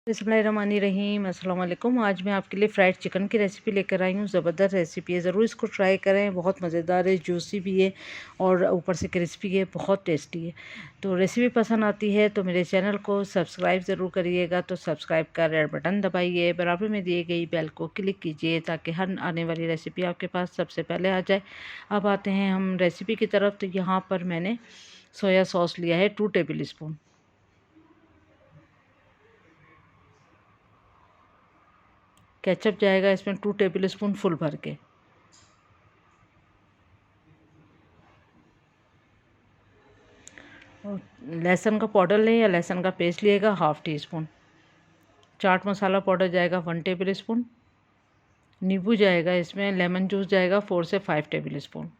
बिस्मिल्लाहिर्रहमानिर्रहीम अस्सलाम वालेकुम। आज मैं आपके लिए फ़्राइड चिकन की रेसिपी लेकर आई हूँ। ज़बरदस्त रेसिपी है, ज़रूर इसको ट्राई करें। बहुत मज़ेदार है, जूसी भी है और ऊपर से क्रिस्पी है, बहुत टेस्टी है। तो रेसिपी पसंद आती है तो मेरे चैनल को सब्सक्राइब ज़रूर करिएगा। तो सब्सक्राइब का रेड बटन दबाइए, बराबर में दिए गई बेल को क्लिक कीजिए ताकि हर आने वाली रेसिपी आपके पास सबसे पहले आ जाए। अब आते हैं हम रेसिपी की तरफ। तो यहाँ पर मैंने सोया सॉस लिया है 2 टेबल स्पून। केचप जाएगा इसमें 2 टेबल स्पून फुल भर के। और लहसुन का पाउडर लें या लहसुन का paste लिएगा 1/2 tea spoon. Chaat masala powder जाएगा 1 टेबल स्पून। नींबू जाएगा इसमें, लेमन जूस जाएगा 4 से 5 टेबल स्पून।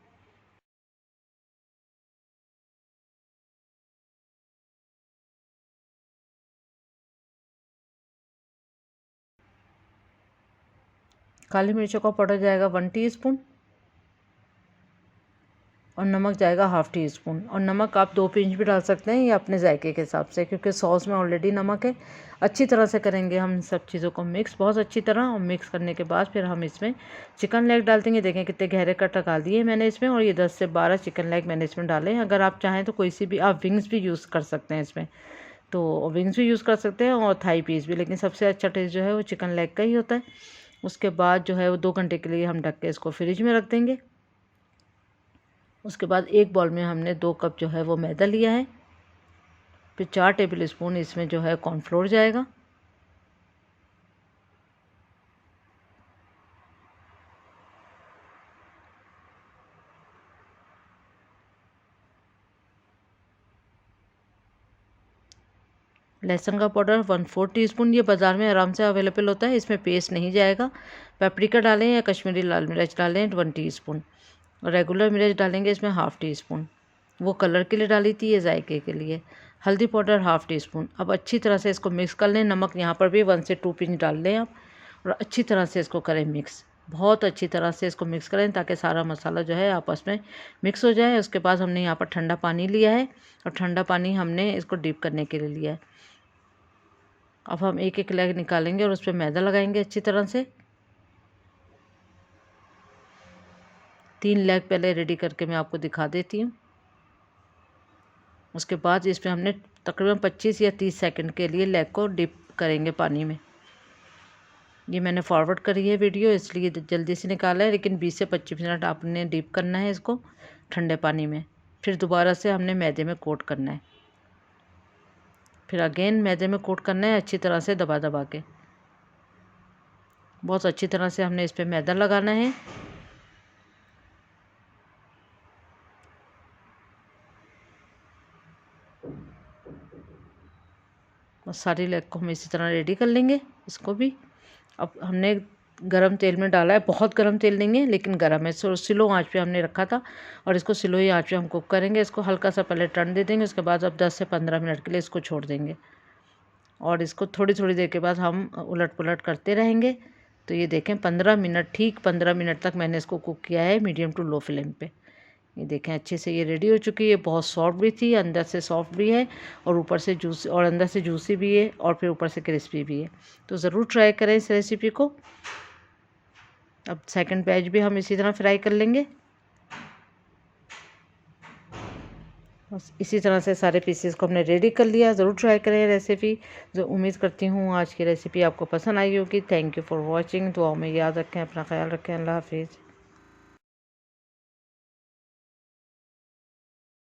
काली मिर्चों का पाउडर जाएगा 1 टी स्पून और नमक जाएगा 1/2 टी स्पून। और नमक आप 2 पिंच भी डाल सकते हैं या अपने जायके के हिसाब से, क्योंकि सॉस में ऑलरेडी नमक है। अच्छी तरह से करेंगे हम सब चीज़ों को मिक्स, बहुत अच्छी तरह। और मिक्स करने के बाद फिर हम इसमें चिकन लेग डाल देंगे। देखें कितने गहरे कट डाल दिए मैंने इसमें, और ये 10 से 12 चिकन लेग मैंने इसमें डाले हैं। अगर आप चाहें तो कोई सी भी आप विंग्स भी यूज़ कर सकते हैं इसमें, तो विंग्स भी यूज़ कर सकते हैं और थाई पीस भी, लेकिन सबसे अच्छा टेस्ट जो है वो चिकन लेग का ही होता है। उसके बाद जो है वो 2 घंटे के लिए हम ढक के इसको फ्रिज में रख देंगे। उसके बाद एक बॉल में हमने 2 कप जो है वो मैदा लिया है। फिर 4 टेबल स्पून इसमें जो है कॉर्नफ्लोर जाएगा। लहसुन का पाउडर 1/4 टीस्पून, ये बाज़ार में आराम से अवेलेबल होता है, इसमें पेस्ट नहीं जाएगा। पेपरिका डालें या कश्मीरी लाल मिर्च डालें 1 टीस्पून। और रेगुलर मिर्च डालेंगे इसमें 1/2 टीस्पून, वो कलर के लिए डाली थी, ये जायके के लिए। हल्दी पाउडर 1/2 टीस्पून। अब अच्छी तरह से इसको मिक्स कर लें। नमक यहाँ पर भी 1 से 2 पिंच डाल लें आप, और अच्छी तरह से इसको करें मिक्स। बहुत अच्छी तरह से इसको मिक्स करें ताकि सारा मसाला जो है आपस में मिक्स हो जाए। उसके बाद हमने यहाँ पर ठंडा पानी लिया है, और ठंडा पानी हमने इसको डीप करने के लिए लिया है। अब हम एक एक लेग निकालेंगे और उस पर मैदा लगाएंगे अच्छी तरह से। 3 लेग पहले रेडी करके मैं आपको दिखा देती हूँ। उसके बाद इस पर हमने तकरीबन 25 या 30 सेकंड के लिए लेग को डिप करेंगे पानी में। ये मैंने फॉरवर्ड करी है वीडियो, इसलिए जल्दी से निकाला है, लेकिन 20 से 25 मिनट आपने डिप करना है इसको ठंडे पानी में। फिर दोबारा से हमने मैदे में कोट करना है। फिर अगेन मैदे में कोट करना है अच्छी तरह से दबा दबा के। बहुत अच्छी तरह से हमने इस पर मैदा लगाना है। और सारी लेग को हम इसी तरह रेडी कर लेंगे इसको भी। अब हमने गरम तेल में डाला है, बहुत गरम तेल नहीं है लेकिन गरम है, स्लो आंच पे हमने रखा था, और इसको स्लो ही आंच पे हम कुक करेंगे। इसको हल्का सा पहले टर्न दे देंगे, उसके बाद अब 10 से 15 मिनट के लिए इसको छोड़ देंगे, और इसको थोड़ी थोड़ी देर के बाद हम उलट पुलट करते रहेंगे। तो ये देखें 15 मिनट, ठीक 15 मिनट तक मैंने इसको कुक किया है मीडियम टू लो फ्लेम पे। ये देखें अच्छे से ये रेडी हो चुकी है। बहुत सॉफ्ट भी थी, अंदर से सॉफ्ट भी है, और ऊपर से जूसी, और अंदर से जूसी भी है, और फिर ऊपर से क्रिस्पी भी है। तो ज़रूर ट्राई करें इस रेसिपी को। अब सेकंड बैच भी हम इसी तरह फ्राई कर लेंगे। बस इसी तरह से सारे पीसेस को हमने रेडी कर लिया। ज़रूर ट्राई करें रेसिपी। जो उम्मीद करती हूँ आज की रेसिपी आपको पसंद आई होगी। Thank you for watching. दुआओं में याद रखें, अपना ख्याल रखें। अल्लाह हाफिज़।